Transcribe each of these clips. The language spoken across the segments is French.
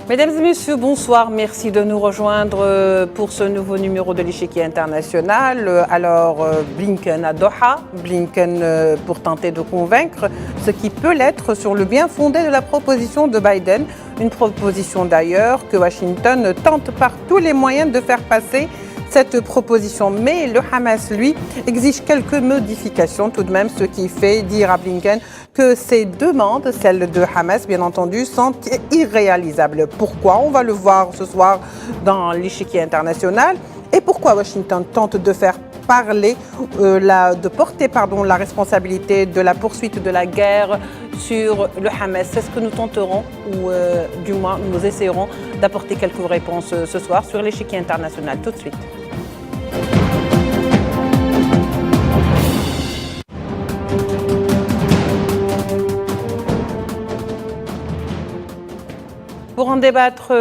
Mesdames et messieurs, bonsoir. Merci de nous rejoindre pour ce nouveau numéro de l'échiquier international. Alors, Blinken à Doha, Blinken pour tenter de convaincre ce qui peut l'être sur le bien fondé de la proposition de Biden. Une proposition d'ailleurs que Washington tente par tous les moyens de faire passer cette proposition. Mais le Hamas, lui, exige quelques modifications tout de même, ce qui fait dire à Blinken que ces demandes, celles de Hamas, bien entendu, sont irréalisables. Pourquoi? On va le voir ce soir dans l'échiquier international. Et pourquoi Washington tente de faire parler, de porter la responsabilité de la poursuite de la guerre sur le Hamas. C'est ce que nous tenterons, ou du moins nous essayerons d'apporter quelques réponses ce soir sur l'échiquier international. Tout de suite. Pour en débattre,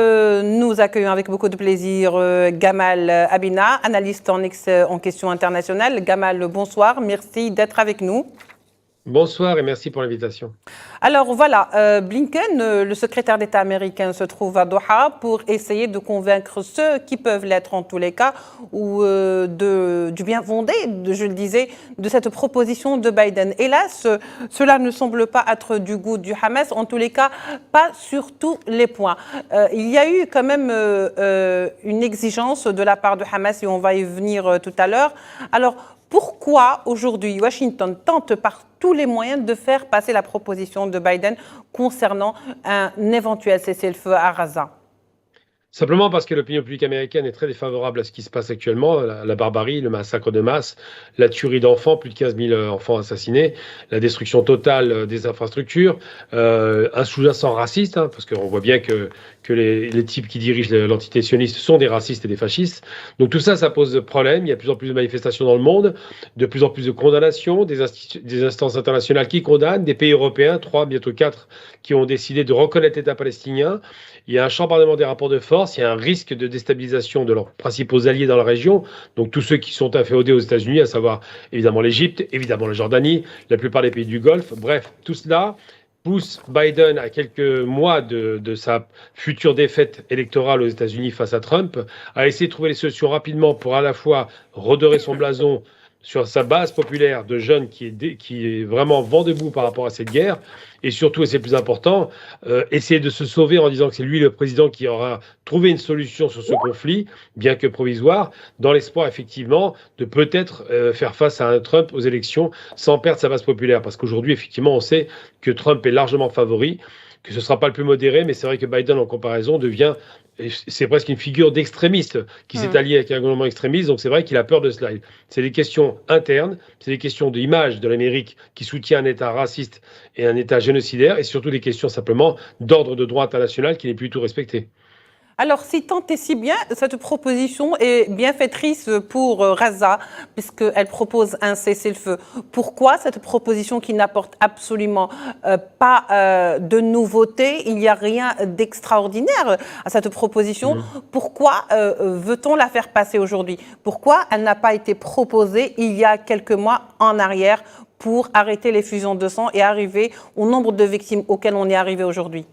nous accueillons avec beaucoup de plaisir Gamal Abina, analyste en questions internationales. Gamal, bonsoir, merci d'être avec nous. Bonsoir et merci pour l'invitation. Alors voilà, Blinken, le secrétaire d'État américain, se trouve à Doha pour essayer de convaincre ceux qui peuvent l'être en tous les cas, ou du bien fondé, je le disais, de cette proposition de Biden. Hélas, cela ne semble pas être du goût du Hamas, en tous les cas, pas sur tous les points. Il y a eu quand même une exigence de la part de Hamas, et on va y venir tout à l'heure. Alors, pourquoi aujourd'hui Washington tente par tous les moyens de faire passer la proposition de Biden concernant un éventuel cessez-le-feu à Gaza? Simplement parce que l'opinion publique américaine est très défavorable à ce qui se passe actuellement, la barbarie, le massacre de masse, la tuerie d'enfants, plus de 15 000 enfants assassinés, la destruction totale des infrastructures, un sous-jacent raciste, parce qu'on voit bien que les types qui dirigent l'entité sioniste sont des racistes et des fascistes. Donc tout ça, ça pose problème. Il y a de plus en plus de manifestations dans le monde, de plus en plus de condamnations, des instances internationales qui condamnent, des pays européens, 3, bientôt 4, qui ont décidé de reconnaître l'État palestinien. Il y a un chambardement des rapports de force, il y a un risque de déstabilisation de leurs principaux alliés dans la région, donc tous ceux qui sont inféodés aux États-Unis, à savoir évidemment l'Égypte, évidemment la Jordanie, la plupart des pays du Golfe. Bref, tout cela pousse Biden à quelques mois de sa future défaite électorale aux États-Unis face à Trump, à essayer de trouver les solutions rapidement pour à la fois redorer son blason sur sa base populaire de jeunes qui est vraiment vent debout par rapport à cette guerre, et surtout, et c'est le plus important, essayer de se sauver en disant que c'est lui le président qui aura trouvé une solution sur ce conflit, bien que provisoire, dans l'espoir effectivement de peut-être faire face à un Trump aux élections sans perdre sa base populaire. Parce qu'aujourd'hui, effectivement, on sait que Trump est largement favori, que ce ne sera pas le plus modéré, mais c'est vrai que Biden, en comparaison, devient... C'est presque une figure d'extrémiste qui s'est allié avec un gouvernement extrémiste, donc c'est vrai qu'il a peur de cela. C'est des questions internes, c'est des questions d'image de l'Amérique qui soutient un État raciste et un État génocidaire, et surtout des questions simplement d'ordre de droit international qui n'est plus tout respecté. Alors, si tant et si bien, cette proposition est bienfaitrice pour Gaza, puisqu'elle propose un cessez-le-feu. Pourquoi cette proposition qui n'apporte absolument pas de nouveauté? Il n'y a rien d'extraordinaire à cette proposition. Pourquoi veut-on la faire passer aujourd'hui? Pourquoi elle n'a pas été proposée il y a quelques mois en arrière pour arrêter les fusions de sang et arriver au nombre de victimes auxquelles on est arrivé aujourd'hui?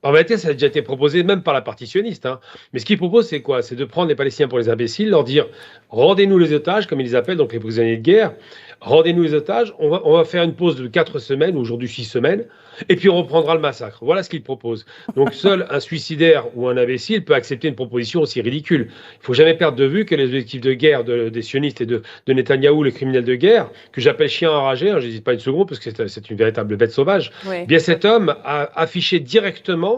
En réalité, ça a déjà été proposé même par la partie sioniste. Mais ce qu'ils proposent, c'est quoi? C'est de prendre les Palestiniens pour les imbéciles, leur dire « rendez-nous les otages », comme ils les appellent, donc les prisonniers de guerre. « Rendez-nous les otages, on va faire une pause de 4 semaines, aujourd'hui 6 semaines, et puis on reprendra le massacre. » Voilà ce qu'ils proposent. Donc seul un suicidaire ou un imbécile peut accepter une proposition aussi ridicule. Il ne faut jamais perdre de vue que les objectifs de guerre des sionistes et de Netanyahou, le criminel de guerre, que j'appelle chien enragé, je n'hésite pas une seconde parce que c'est une véritable bête sauvage, oui. Bien cet homme a affiché directement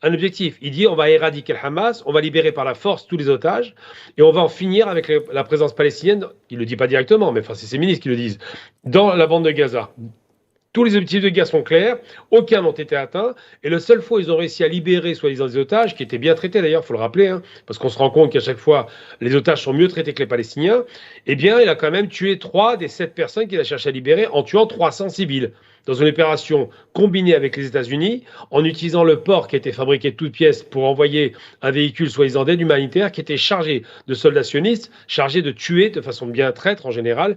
un objectif. Il dit on va éradiquer le Hamas, on va libérer par la force tous les otages et on va en finir avec la présence palestinienne, il ne le dit pas directement, mais enfin, c'est ses ministres qui le disent, dans la bande de Gaza. Tous les objectifs de guerre sont clairs, aucun n'ont été atteints, et la seule fois où ils ont réussi à libérer soi-disant des otages, qui étaient bien traités d'ailleurs, il faut le rappeler, parce qu'on se rend compte qu'à chaque fois, les otages sont mieux traités que les Palestiniens, eh bien, il a quand même tué 3 des 7 personnes qu'il a cherché à libérer en tuant 300 civils. dans une opération combinée avec les États-Unis, en utilisant le port qui était fabriqué de toutes pièces pour envoyer un véhicule soi-disant d'aide humanitaire qui était chargé de soldats sionistes, chargé de tuer de façon bien traître en général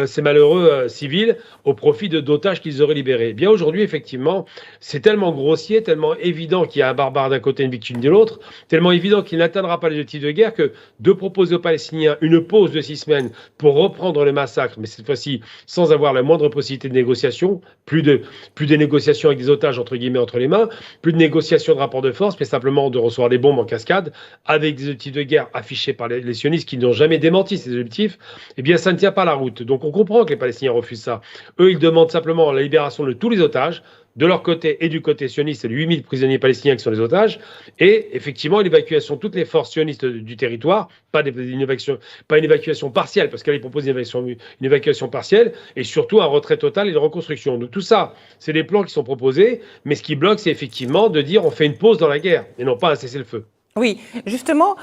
ces malheureux civils au profit d'otages qu'ils auraient libérés. Eh bien aujourd'hui, effectivement, c'est tellement grossier, tellement évident qu'il y a un barbare d'un côté et une victime de l'autre, tellement évident qu'il n'atteindra pas les objectifs de guerre que de proposer aux Palestiniens une pause de 6 semaines pour reprendre le massacre, mais cette fois-ci sans avoir la moindre possibilité de négociation, plus de négociations avec des otages entre guillemets entre les mains, plus de négociations de rapport de force, mais simplement de recevoir des bombes en cascade avec des objectifs de guerre affichés par les sionistes qui n'ont jamais démenti ces objectifs, eh bien ça ne tient pas la route. Donc on comprend que les Palestiniens refusent ça. Eux, ils demandent simplement la libération de tous les otages, de leur côté et du côté sioniste, c'est les 8000 prisonniers palestiniens qui sont les otages, et effectivement l'évacuation de toutes les forces sionistes du territoire, pas une évacuation partielle, parce qu'elle propose une évacuation partielle, et surtout un retrait total et une reconstruction. Donc tout ça, c'est des plans qui sont proposés, mais ce qui bloque, c'est effectivement de dire on fait une pause dans la guerre, et non pas un cessez-le-feu. Oui, justement,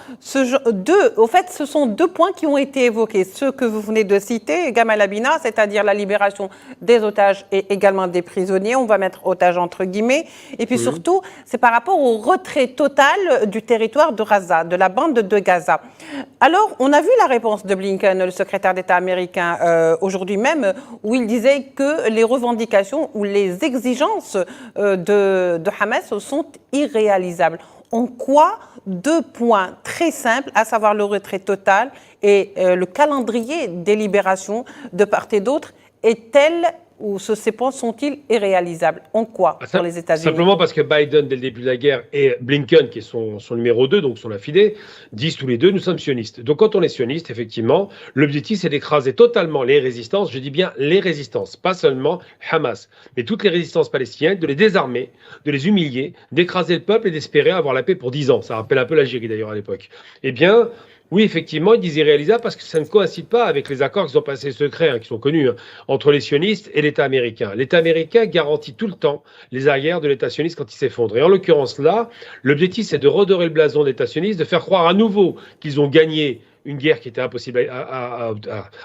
au fait, ce sont 2 points qui ont été évoqués. Ceux que vous venez de citer, Gamal Abina, c'est-à-dire la libération des otages et également des prisonniers. On va mettre otages entre guillemets. Et puis surtout, c'est par rapport au retrait total du territoire de Gaza, de la bande de Gaza. Alors, on a vu la réponse de Blinken, le secrétaire d'État américain, aujourd'hui même, où il disait que les revendications ou les exigences de Hamas sont irréalisables. En quoi 2 points très simples, à savoir le retrait total et le calendrier des libérations de part et d'autre, est-elle ou ces points sont-ils irréalisables? En quoi pour les États-Unis? Simplement parce que Biden, dès le début de la guerre, et Blinken, qui est son numéro 2, donc son affidé, disent tous les deux, nous sommes sionistes. Donc quand on est sioniste, effectivement, l'objectif c'est d'écraser totalement les résistances, je dis bien les résistances, pas seulement Hamas, mais toutes les résistances palestiniennes, de les désarmer, de les humilier, d'écraser le peuple et d'espérer avoir la paix pour 10 ans. Ça rappelle un peu l'Algérie d'ailleurs à l'époque. Eh bien, oui, effectivement, ils disent irréalisable parce que ça ne coïncide pas avec les accords qui sont passés secrets, qui sont connus, entre les sionistes et l'État américain. L'État américain garantit tout le temps les arrières de l'État sioniste quand il s'effondre. Et en l'occurrence là, l'objectif c'est de redorer le blason de l'État sioniste, de faire croire à nouveau qu'ils ont gagné une guerre qui était impossible à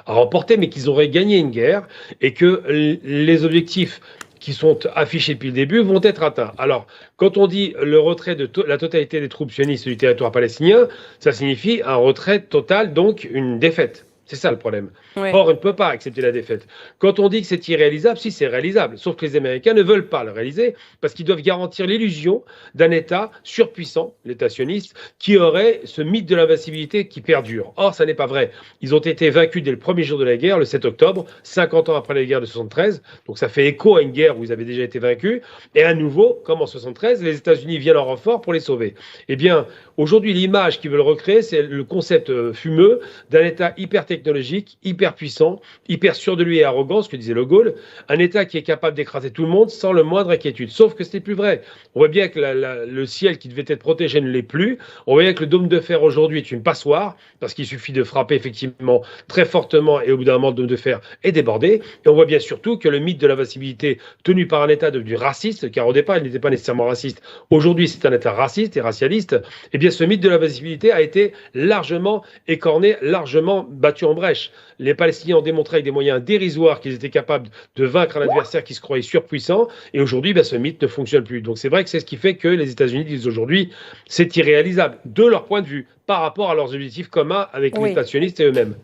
remporter, mais qu'ils auraient gagné une guerre et que les objectifs qui sont affichés depuis le début vont être atteints. Alors, quand on dit le retrait de la totalité des troupes sionistes du territoire palestinien, ça signifie un retrait total, donc une défaite. C'est ça le problème. Oui. Or, on ne peut pas accepter la défaite. Quand on dit que c'est irréalisable, si c'est réalisable, sauf que les Américains ne veulent pas le réaliser parce qu'ils doivent garantir l'illusion d'un État surpuissant, l'État sioniste, qui aurait ce mythe de l'invincibilité qui perdure. Or, ça n'est pas vrai. Ils ont été vaincus dès le premier jour de la guerre, le 7 octobre, 50 ans après la guerre de 73. Donc ça fait écho à une guerre où ils avaient déjà été vaincus. Et à nouveau, comme en 73, les États-Unis viennent en renfort pour les sauver. Eh bien, aujourd'hui, l'image qu'ils veulent recréer, c'est le concept fumeux d'un État hyper technologique, hyper puissant, hyper sûr de lui et arrogant, ce que disait De Gaulle, un État qui est capable d'écraser tout le monde sans le moindre inquiétude. Sauf que ce n'est plus vrai. On voit bien que le ciel qui devait être protégé ne l'est plus. On voit bien que le dôme de fer aujourd'hui est une passoire, parce qu'il suffit de frapper effectivement très fortement et au bout d'un moment le dôme de fer est débordé. Et on voit bien surtout que le mythe de l'invincibilité tenu par un État devenu raciste, car au départ il n'était pas nécessairement raciste, aujourd'hui c'est un État raciste et racialiste, eh bien ce mythe de l'invincibilité a été largement écorné, largement battu en brèche. Les Palestiniens ont démontré avec des moyens dérisoires qu'ils étaient capables de vaincre un adversaire qui se croyait surpuissant. Et aujourd'hui, ce mythe ne fonctionne plus. Donc c'est vrai que c'est ce qui fait que les États-Unis disent aujourd'hui c'est irréalisable de leur point de vue par rapport à leurs objectifs communs avec les États sionistes et eux-mêmes.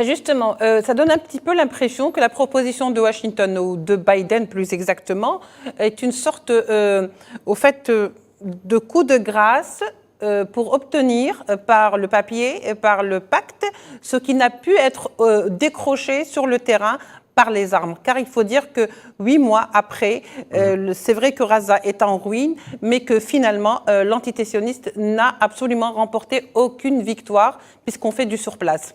Justement, ça donne un petit peu l'impression que la proposition de Washington, ou de Biden plus exactement, est une sorte, au fait, de coup de grâce pour obtenir par le papier, par le pacte, ce qui n'a pu être décroché sur le terrain par les armes. Car il faut dire que 8 mois après, c'est vrai que Gaza est en ruine, mais que finalement, l'entité sioniste n'a absolument remporté aucune victoire puisqu'on fait du surplace.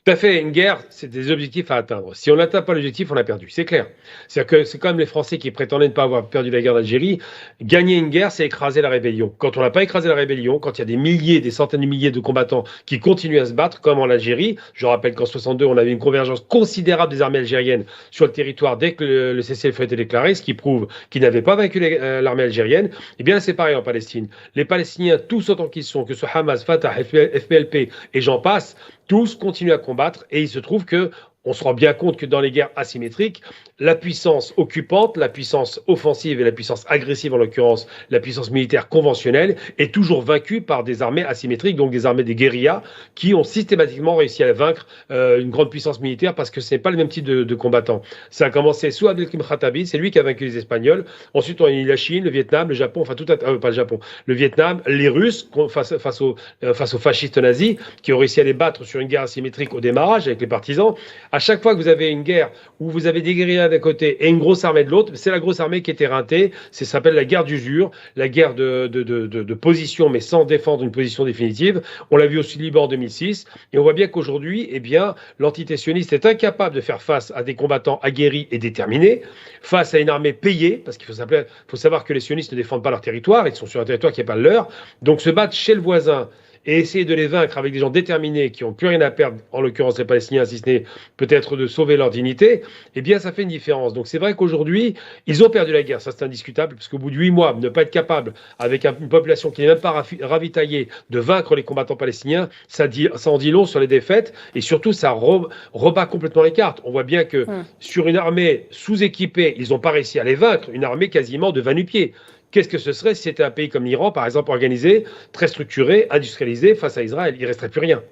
Tout à fait, une guerre, c'est des objectifs à atteindre. Si on n'atteint pas l'objectif, on a perdu, c'est clair. C'est-à-dire que c'est comme les Français qui prétendaient ne pas avoir perdu la guerre d'Algérie. Gagner une guerre, c'est écraser la rébellion. Quand on n'a pas écrasé la rébellion, quand il y a des milliers, des centaines de milliers de combattants qui continuent à se battre, comme en Algérie, je rappelle qu'en 62, on avait une convergence considérable des armées algériennes sur le territoire dès que le cessez-le-feu était déclaré, ce qui prouve qu'ils n'avaient pas vaincu l'armée algérienne. Eh bien, c'est pareil en Palestine. Les Palestiniens, tous autant qu'ils sont, que ce soit Hamas, Fatah, FPLP et j'en passe, tous continuent à combattre et il se trouve que on se rend bien compte que dans les guerres asymétriques, la puissance occupante, la puissance offensive et la puissance agressive, en l'occurrence la puissance militaire conventionnelle, est toujours vaincue par des armées asymétriques, donc des armées des guérillas, qui ont systématiquement réussi à vaincre une grande puissance militaire parce que ce n'est pas le même type de combattants. Ça a commencé sous Abdelkrim Khattabi, c'est lui qui a vaincu les Espagnols. Ensuite, on a eu la Chine, le Vietnam, le Japon, enfin pas le Japon, le Vietnam, les Russes face aux fascistes nazis, qui ont réussi à les battre sur une guerre asymétrique au démarrage avec les partisans. À chaque fois que vous avez une guerre où vous avez des guérillas d'un côté et une grosse armée de l'autre, c'est la grosse armée qui est éreintée. Ça s'appelle la guerre d'usure, la guerre de position, mais sans défendre une position définitive. On l'a vu aussi au Liban en 2006. Et on voit bien qu'aujourd'hui, eh bien, l'entité sioniste est incapable de faire face à des combattants aguerris et déterminés, face à une armée payée, parce qu'il faut savoir que les sionistes ne défendent pas leur territoire, ils sont sur un territoire qui n'est pas le leur. Donc se battre chez le voisin et essayer de les vaincre avec des gens déterminés qui n'ont plus rien à perdre, en l'occurrence les Palestiniens, si ce n'est peut-être de sauver leur dignité, eh bien ça fait une différence. Donc c'est vrai qu'aujourd'hui, ils ont perdu la guerre, ça c'est indiscutable, parce qu'au bout de 8 mois, ne pas être capable, avec une population qui n'est même pas ravitaillée, de vaincre les combattants palestiniens, ça en dit long sur les défaites, et surtout ça rebat complètement les cartes. On voit bien que sur une armée sous-équipée, ils n'ont pas réussi à les vaincre, une armée quasiment de 20 nu-pieds. Qu'est-ce que ce serait si c'était un pays comme l'Iran, par exemple, organisé, très structuré, industrialisé face à Israël? Il ne resterait plus rien.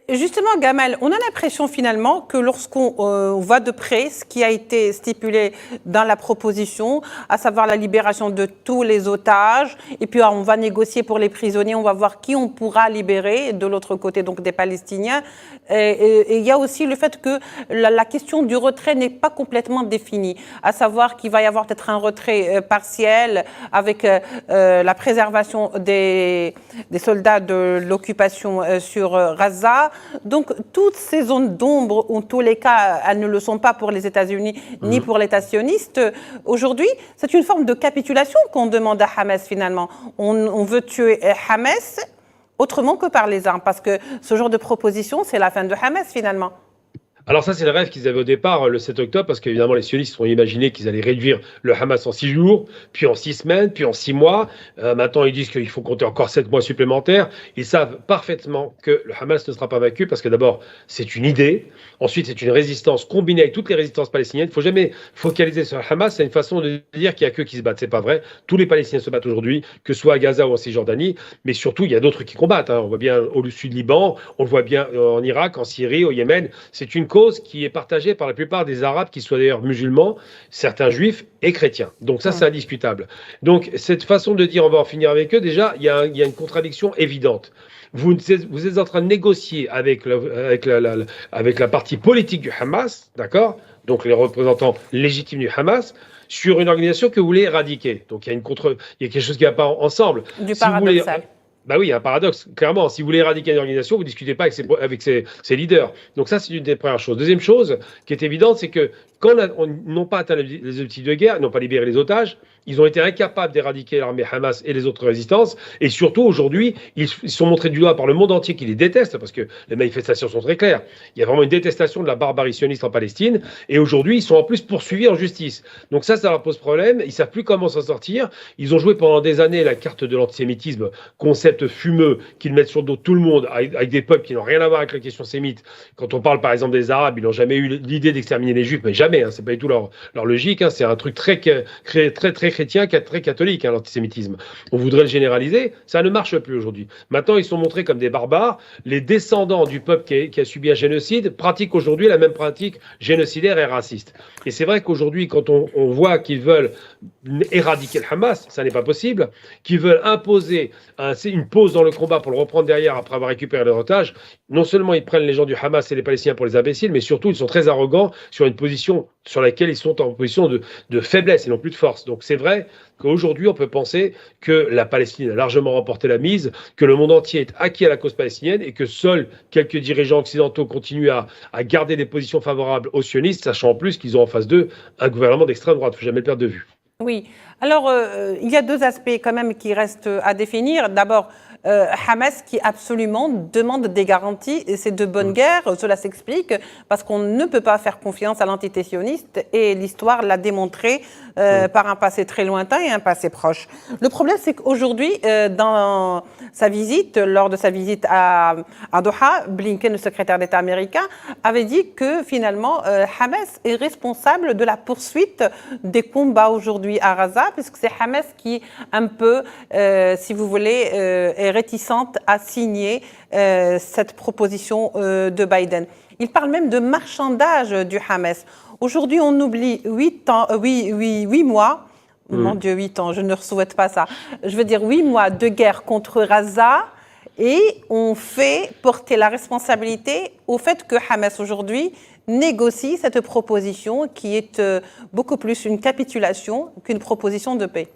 Justement, Gamal, on a l'impression finalement que lorsqu'on voit de près ce qui a été stipulé dans la proposition, à savoir la libération de tous les otages, et puis on va négocier pour les prisonniers, on va voir qui on pourra libérer de l'autre côté, donc des Palestiniens. Et il y a aussi le fait que la question du retrait n'est pas complètement définie, à savoir qu'il va y avoir peut-être un retrait partiel avec la préservation des soldats de l'occupation sur Gaza. Donc, toutes ces zones d'ombre, en tous les cas, elles ne le sont pas pour les États-Unis ni pour l'État sioniste. Aujourd'hui, c'est une forme de capitulation qu'on demande à Hamas, finalement. On veut tuer Hamas autrement que par les armes, parce que ce genre de proposition, c'est la fin de Hamas, finalement. Alors ça, c'est le rêve qu'ils avaient au départ, le 7 octobre, parce qu'évidemment, les sionistes ont imaginé qu'ils allaient réduire le Hamas en 6 jours, puis en 6 semaines, puis en 6 mois. Maintenant, ils disent qu'il faut compter encore 7 mois supplémentaires. Ils savent parfaitement que le Hamas ne sera pas vaincu, parce que d'abord, c'est une idée. Ensuite, c'est une résistance combinée avec toutes les résistances palestiniennes. Il ne faut jamais focaliser sur le Hamas. C'est une façon de dire qu'il n'y a qu'eux qui se battent. C'est pas vrai. Tous les Palestiniens se battent aujourd'hui, que ce soit à Gaza ou en Cisjordanie. Mais surtout, il y a d'autres qui combattent. On voit bien au sud Liban, on le voit bien en Irak, en Syrie, au Yémen. C'est une cause qui est partagée par la plupart des Arabes, qui soient d'ailleurs musulmans, certains juifs et chrétiens. Donc ça, c'est indiscutable. Donc cette façon de dire on va en finir avec eux, déjà, il y a une contradiction évidente. Vous êtes en train de négocier avec la partie politique du Hamas, d'accord? Donc les représentants légitimes du Hamas, sur une organisation que vous voulez éradiquer. Donc il y a quelque chose qui ne va pas ensemble. Du paradoxal. Bah oui, il y a un paradoxe. Clairement, si vous voulez éradiquer une organisation, vous ne discutez pas avec ses leaders. Donc ça, c'est une des premières choses. Deuxième chose qui est évidente, c'est que quand on n'ont pas atteint les objectifs de guerre, ils n'ont pas libéré les otages, ils ont été incapables d'éradiquer l'armée Hamas et les autres résistances. Et surtout, aujourd'hui, ils sont montrés du doigt par le monde entier qui les déteste, parce que les manifestations sont très claires. Il y a vraiment une détestation de la barbarie sioniste en Palestine. Et aujourd'hui, ils sont en plus poursuivis en justice. Donc ça leur pose problème. Ils ne savent plus comment s'en sortir. Ils ont joué pendant des années la carte de l'antisémitisme, concept fumeux qu'ils mettent sur le dos de tout le monde, avec des peuples qui n'ont rien à voir avec la question sémite. Quand on parle par exemple des Arabes, ils n'ont jamais eu l'idée d'exterminer les Juifs, mais jamais, c'est pas du tout leur logique, c'est un truc très chrétien, très catholique, l'antisémitisme. On voudrait le généraliser, ça ne marche plus aujourd'hui. Maintenant, ils sont montrés comme des barbares. Les descendants du peuple qui a subi un génocide pratiquent aujourd'hui la même pratique génocidaire et raciste. Et c'est vrai qu'aujourd'hui, quand on voit qu'ils veulent éradiquer le Hamas, ça n'est pas possible, qu'ils veulent imposer une pause dans le combat pour le reprendre derrière après avoir récupéré les otages, non seulement ils prennent les gens du Hamas et les Palestiniens pour les imbéciles, mais surtout ils sont très arrogants sur une position sur laquelle ils sont en position de faiblesse et non plus de force. Donc c'est vrai qu'aujourd'hui on peut penser que la Palestine a largement remporté la mise, que le monde entier est acquis à la cause palestinienne et que seuls quelques dirigeants occidentaux continuent à garder des positions favorables aux sionistes, sachant en plus qu'ils ont en face d'eux un gouvernement d'extrême droite. Il ne faut jamais le perdre de vue. Oui. Alors, il y a deux aspects quand même qui restent à définir. D'abord, Hamas qui absolument demande des garanties, et c'est de bonne guerre, cela s'explique, parce qu'on ne peut pas faire confiance à l'entité sioniste, et l'histoire l'a démontré par un passé très lointain et un passé proche. Le problème, c'est qu'aujourd'hui, dans sa visite, lors de sa visite à Doha, Blinken, le secrétaire d'État américain, avait dit que finalement, Hamas est responsable de la poursuite des combats aujourd'hui à Gaza, puisque c'est Hamas qui, un peu, si vous voulez, est réticente à signer cette proposition de Biden. Il parle même de marchandage du Hamas. Aujourd'hui, on oublie 8 mois. Mon Dieu, 8 ans, je ne souhaite pas ça. Je veux dire 8 mois de guerre contre Gaza et on fait porter la responsabilité au fait que Hamas aujourd'hui négocie cette proposition qui est beaucoup plus une capitulation qu'une proposition de paix.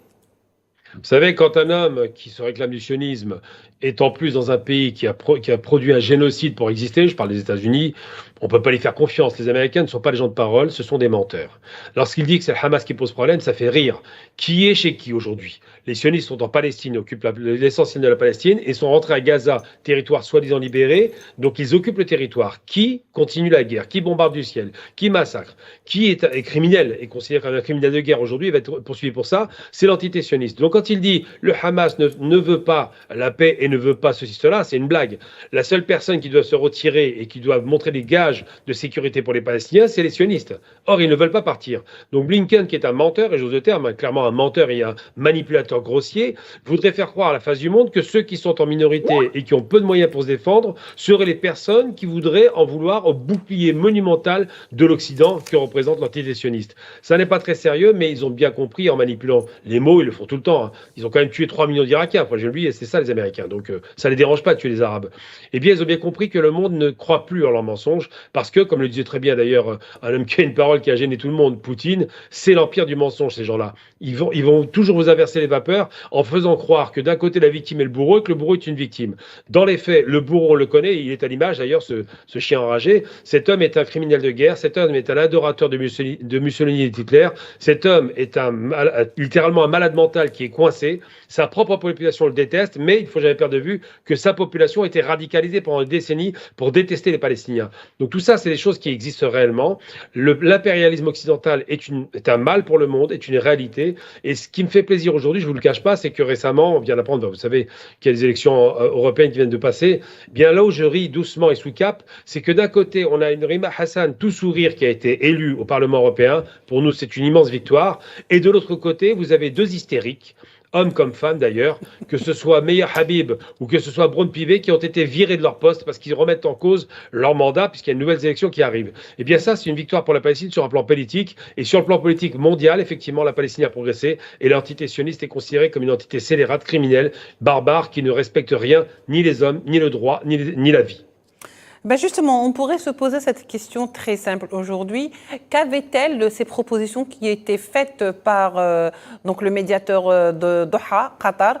Vous savez, quand un homme qui se réclame du sionisme est en plus dans un pays qui a produit un génocide pour exister, je parle des États-Unis, on ne peut pas lui faire confiance. Les Américains ne sont pas des gens de parole, ce sont des menteurs. Lorsqu'il dit que c'est le Hamas qui pose problème, ça fait rire. Qui est chez qui aujourd'hui? Les sionistes sont en Palestine, occupent l'essentiel de la Palestine et sont rentrés à Gaza, territoire soi-disant libéré, donc ils occupent le territoire. Qui continue la guerre? Qui bombarde du ciel? Qui massacre? Qui est criminel et considéré comme un criminel de guerre aujourd'hui et va être poursuivi pour ça? C'est l'entité sioniste. Donc quand il dit le Hamas ne veut pas la paix et ne veut pas ceci, cela, c'est une blague. La seule personne qui doit se retirer et qui doit montrer des gages de sécurité pour les Palestiniens, c'est les sionistes. Or, ils ne veulent pas partir. Donc Blinken, qui est un menteur, et j'ose le terme, clairement un menteur et un manipulateur grossier, voudrait faire croire à la face du monde que ceux qui sont en minorité et qui ont peu de moyens pour se défendre seraient les personnes qui voudraient en vouloir au bouclier monumental de l'Occident que représente l'entité sioniste. Ça n'est pas très sérieux, mais ils ont bien compris en manipulant les mots, ils le font tout le temps. Hein. Ils ont quand même tué 3 millions d'Irakiens, j'ai oublié, c'est ça les Américains. Donc ça ne les dérange pas de tuer les Arabes. Eh bien, ils ont bien compris que le monde ne croit plus en leurs mensonges, parce que, comme le disait très bien d'ailleurs un homme qui a une parole qui a gêné tout le monde, Poutine, c'est l'empire du mensonge, ces gens-là. Ils vont toujours vous inverser les vapeurs en faisant croire que d'un côté la victime est le bourreau et que le bourreau est une victime. Dans les faits, le bourreau, on le connaît, il est à l'image d'ailleurs, ce chien enragé. Cet homme est un criminel de guerre, cet homme est un adorateur de Mussolini et d'Hitler, cet homme est littéralement un malade mental qui est coincé. Sa propre population le déteste, mais il ne faut jamais perdre de vue que sa population a été radicalisée pendant des décennies pour détester les Palestiniens. Donc tout ça, c'est des choses qui existent réellement. L'impérialisme occidental est un mal pour le monde, est une réalité. Et ce qui me fait plaisir aujourd'hui, je ne vous le cache pas, c'est que récemment, on vient d'apprendre, vous savez qu'il y a des élections européennes qui viennent de passer. Bien là où je ris doucement et sous cap, c'est que d'un côté, on a une Rima Hassan tout sourire qui a été élue au Parlement européen. Pour nous, c'est une immense victoire. Et de l'autre côté, vous avez deux hystériques, hommes comme femmes d'ailleurs, que ce soit Meir Habib ou que ce soit Braun-Pivet, qui ont été virés de leur poste parce qu'ils remettent en cause leur mandat puisqu'il y a de nouvelles élections qui arrivent. Et bien ça, c'est une victoire pour la Palestine sur un plan politique. Et sur le plan politique mondial, effectivement, la Palestine a progressé et l'entité sioniste est considérée comme une entité scélérate, criminelle, barbare, qui ne respecte rien, ni les hommes, ni le droit, ni la vie. Ben justement, on pourrait se poser cette question très simple aujourd'hui. Qu'avait-elle de ces propositions qui étaient faites par donc le médiateur de Doha, Qatar?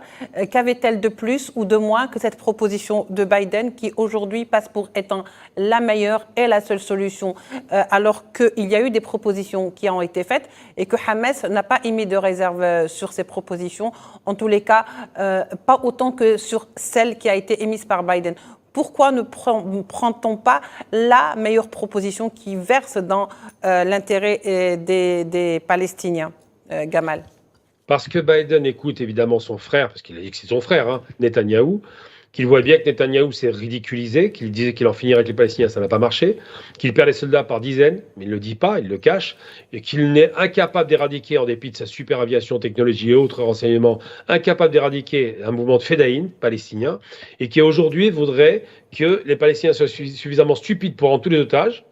Qu'avait-elle de plus ou de moins que cette proposition de Biden qui aujourd'hui passe pour étant la meilleure et la seule solution, alors qu'il y a eu des propositions qui ont été faites et que Hamas n'a pas émis de réserve sur ces propositions, en tous les cas pas autant que sur celle qui a été émise par Biden. Pourquoi ne prend-on pas la meilleure proposition qui verse dans l'intérêt des Palestiniens, Gamal? Parce que Biden écoute évidemment son frère, parce qu'il a dit que c'est son frère, hein, Netanyahou, qu'il voit bien que Netanyahou s'est ridiculisé, qu'il disait qu'il en finirait avec les Palestiniens, ça n'a pas marché, qu'il perd les soldats par dizaines, mais il ne le dit pas, il le cache, et qu'il n'est incapable d'éradiquer, en dépit de sa super aviation, technologie et autres renseignements, incapable d'éradiquer un mouvement de fédéine palestinien, et qui aujourd'hui voudrait que les Palestiniens soient suffisamment stupides pour rendre tous les otages,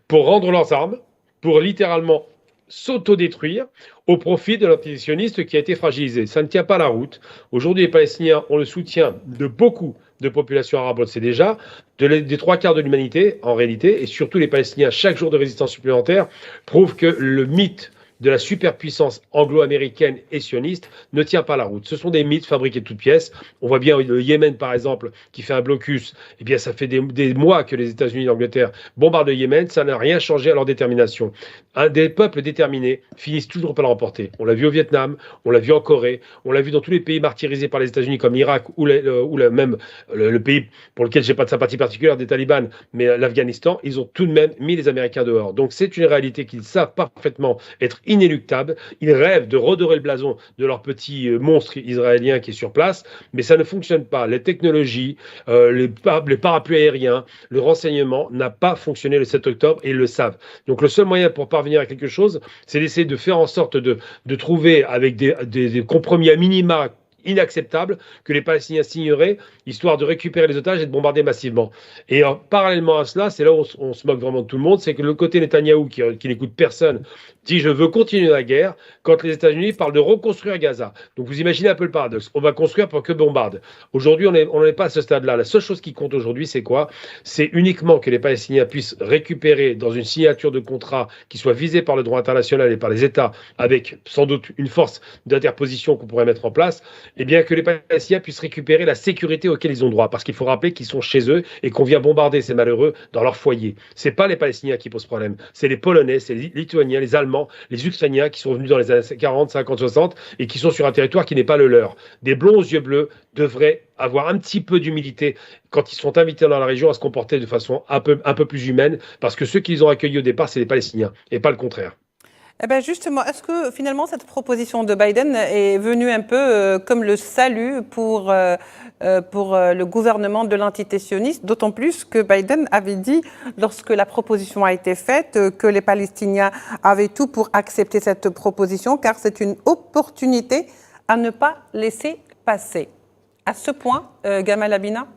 pour rendre leurs armes, pour littéralement s'autodétruire au profit de l'antisioniste qui a été fragilisé. Ça ne tient pas la route. Aujourd'hui, les Palestiniens ont le soutien de beaucoup de populations arabes, on le sait déjà, des 3/4 de l'humanité en réalité, et surtout les Palestiniens, chaque jour de résistance supplémentaire, prouvent que le mythe de la superpuissance anglo-américaine et sioniste ne tient pas la route. Ce sont des mythes fabriqués de toutes pièces. On voit bien le Yémen, par exemple, qui fait un blocus. Eh bien, ça fait des mois que les États-Unis et l'Angleterre bombardent le Yémen. Ça n'a rien changé à leur détermination. Des peuples déterminés finissent toujours par le remporter. On l'a vu au Vietnam, on l'a vu en Corée, on l'a vu dans tous les pays martyrisés par les États-Unis comme l'Irak ou même le pays pour lequel j'ai pas de sympathie particulière des talibans, mais l'Afghanistan, ils ont tout de même mis les Américains dehors. Donc c'est une réalité qu'ils savent parfaitement être inéluctable. Ils rêvent de redorer le blason de leur petit monstre israélien qui est sur place, mais ça ne fonctionne pas. Les technologies, les parapluies aériens, le renseignement n'a pas fonctionné le 7 octobre et ils le savent. Donc le seul moyen pour parvenir à quelque chose, c'est d'essayer de faire en sorte de trouver avec des compromis à minima inacceptable que les Palestiniens signeraient, histoire de récupérer les otages et de bombarder massivement. Et parallèlement à cela, c'est là où on se moque vraiment de tout le monde, c'est que le côté Netanyahou, qui n'écoute personne, dit « je veux continuer la guerre », quand les États-Unis parlent de reconstruire Gaza. Donc vous imaginez un peu le paradoxe. On va construire pour que bombarde. Aujourd'hui, on n'en est pas à ce stade-là. La seule chose qui compte aujourd'hui, c'est quoi? C'est uniquement que les Palestiniens puissent récupérer dans une signature de contrat qui soit visée par le droit international et par les États, avec sans doute une force d'interposition qu'on pourrait mettre en place, eh bien que les Palestiniens puissent récupérer la sécurité auquel ils ont droit. Parce qu'il faut rappeler qu'ils sont chez eux et qu'on vient bombarder ces malheureux dans leur foyer. Ce n'est pas les Palestiniens qui posent problème. C'est les Polonais, c'est les Lituaniens, les Allemands, les Ukrainiens qui sont venus dans les années 40, 50, 60 et qui sont sur un territoire qui n'est pas le leur. Des blonds aux yeux bleus devraient avoir un petit peu d'humilité quand ils sont invités dans la région à se comporter de façon un peu plus humaine, parce que ceux qui les ont accueillis au départ, c'est les Palestiniens et pas le contraire. Eh ben justement, est-ce que finalement cette proposition de Biden est venue un peu comme le salut pour le gouvernement de l'entité sioniste, d'autant plus que Biden avait dit, lorsque la proposition a été faite, que les Palestiniens avaient tout pour accepter cette proposition, car c'est une opportunité à ne pas laisser passer. À ce point, Gamal Abina?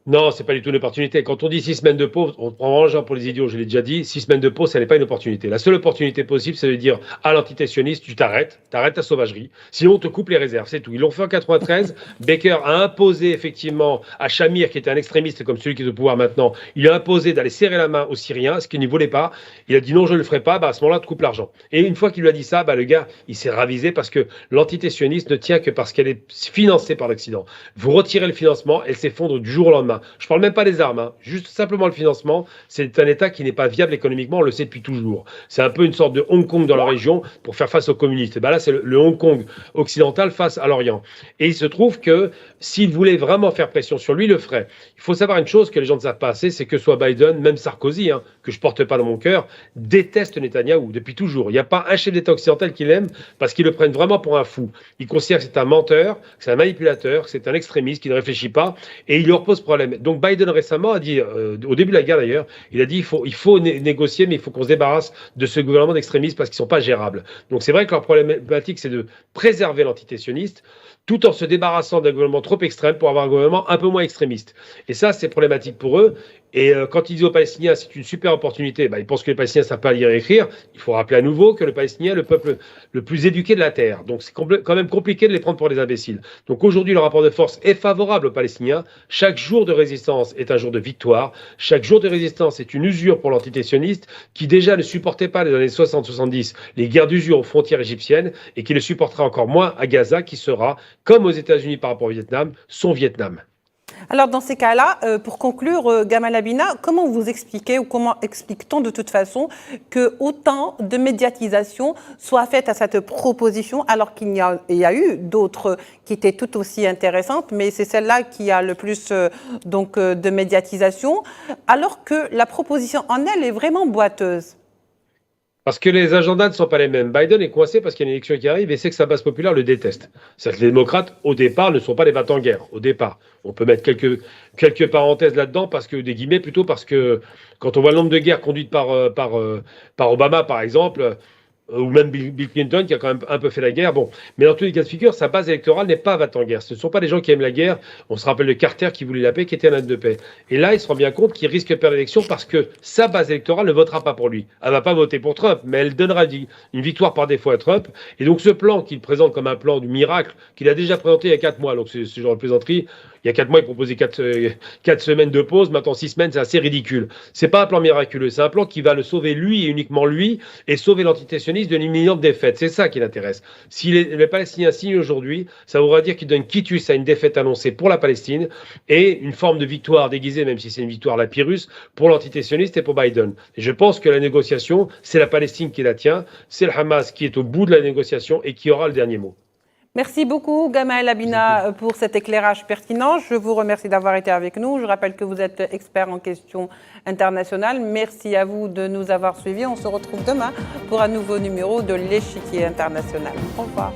Non, c'est pas du tout une opportunité. Quand on dit 6 semaines de pause, on prend vraiment les gens pour les idiots, je l'ai déjà dit. 6 semaines de pause, ça n'est pas une opportunité. La seule opportunité possible, c'est de dire à l'entité sioniste, tu t'arrêtes ta sauvagerie. Sinon, on te coupe les réserves, c'est tout. Ils l'ont fait en 93. Baker a imposé effectivement à Shamir, qui était un extrémiste comme celui qui est au pouvoir maintenant, il a imposé d'aller serrer la main aux Syriens, ce qu'il ne voulait pas. Il a dit non, je ne le ferai pas. À ce moment-là, tu coupes l'argent. Et une fois qu'il lui a dit ça, le gars, il s'est ravisé parce que l'entité sioniste ne tient que parce qu'elle est financée par l'Occident. Vous retirez le financement, elle s'effondre du jour au lendemain. Je parle même pas des armes, juste simplement le financement. C'est un État qui n'est pas viable économiquement, on le sait depuis toujours. C'est un peu une sorte de Hong Kong dans la région pour faire face aux communistes. Et là, c'est le Hong Kong occidental face à l'Orient. Et il se trouve que s'il voulait vraiment faire pression sur lui, il le ferait. Il faut savoir une chose que les gens ne savent pas assez, c'est que soit Biden, même Sarkozy, que je porte pas dans mon cœur, déteste Netanyahou depuis toujours. Il n'y a pas un chef d'État occidental qui l'aime parce qu'ils le prennent vraiment pour un fou. Ils considèrent que c'est un menteur, que c'est un manipulateur, que c'est un extrémiste qui ne réfléchit pas et il leur pose problème. Donc Biden récemment a dit, au début de la guerre d'ailleurs, il a dit il faut négocier, mais il faut qu'on se débarrasse de ce gouvernement d'extrémistes parce qu'ils ne sont pas gérables. Donc c'est vrai que leur problématique, c'est de préserver l'entité sioniste tout en se débarrassant d'un gouvernement trop extrême pour avoir un gouvernement un peu moins extrémiste. Et ça, c'est problématique pour eux. Et quand ils disent aux Palestiniens, c'est une super opportunité, ils pensent que les Palestiniens ne savent pas lire et écrire. Il faut rappeler à nouveau que le Palestinien est le peuple le plus éduqué de la Terre. Donc c'est quand même compliqué de les prendre pour des imbéciles. Donc aujourd'hui, le rapport de force est favorable aux Palestiniens. Chaque jour de résistance est un jour de victoire. Chaque jour de résistance est une usure pour l'entité sioniste qui déjà ne supportait pas les années 60-70 les guerres d'usure aux frontières égyptiennes et qui ne supportera encore moins à Gaza, qui sera, comme aux États-Unis par rapport au Vietnam, son Vietnam. Alors, dans ces cas-là, pour conclure, Gamal Abina, comment vous expliquez ou comment explique-t-on de toute façon que autant de médiatisation soit faite à cette proposition alors qu'il y a eu d'autres qui étaient tout aussi intéressantes, mais c'est celle-là qui a le plus de médiatisation, alors que la proposition en elle est vraiment boiteuse? Parce que les agendas ne sont pas les mêmes. Biden est coincé parce qu'il y a une élection qui arrive et sait que sa base populaire le déteste. C'est-à-dire que les démocrates, au départ, ne sont pas des va-t-en-guerre. Au départ. On peut mettre quelques parenthèses là-dedans, des guillemets plutôt, parce que quand on voit le nombre de guerres conduites par Obama, par exemple, ou même Bill Clinton, qui a quand même un peu fait la guerre. Bon, mais dans tous les cas de figure, sa base électorale n'est pas va-t-en-guerre. Ce ne sont pas des gens qui aiment la guerre. On se rappelle de Carter qui voulait la paix, qui était un homme de paix. Et là, il se rend bien compte qu'il risque de perdre l'élection parce que sa base électorale ne votera pas pour lui. Elle ne va pas voter pour Trump, mais elle donnera une victoire par défaut à Trump. Et donc ce plan qu'il présente comme un plan du miracle, qu'il a déjà présenté il y a 4 mois, donc c'est ce genre de plaisanterie. Il y a 4 mois, il proposait 4 semaines de pause. Maintenant, 6 semaines, c'est assez ridicule. C'est pas un plan miraculeux. C'est un plan qui va le sauver lui et uniquement lui et sauver l'entité sioniste sionistes d'une imminente défaite. C'est ça qui l'intéresse. Si les Palestiniens signent aujourd'hui, ça voudra dire qu'ils donnent quitus à une défaite annoncée pour la Palestine et une forme de victoire déguisée, même si c'est une victoire la Pyrrhus, pour l'entité sioniste et pour Biden. Et je pense que la négociation, c'est la Palestine qui la tient, c'est le Hamas qui est au bout de la négociation et qui aura le dernier mot. Merci beaucoup, Gamal Abina, pour cet éclairage pertinent. Je vous remercie d'avoir été avec nous. Je rappelle que vous êtes expert en questions internationales. Merci à vous de nous avoir suivis. On se retrouve demain pour un nouveau numéro de l'Échiquier international. Au revoir.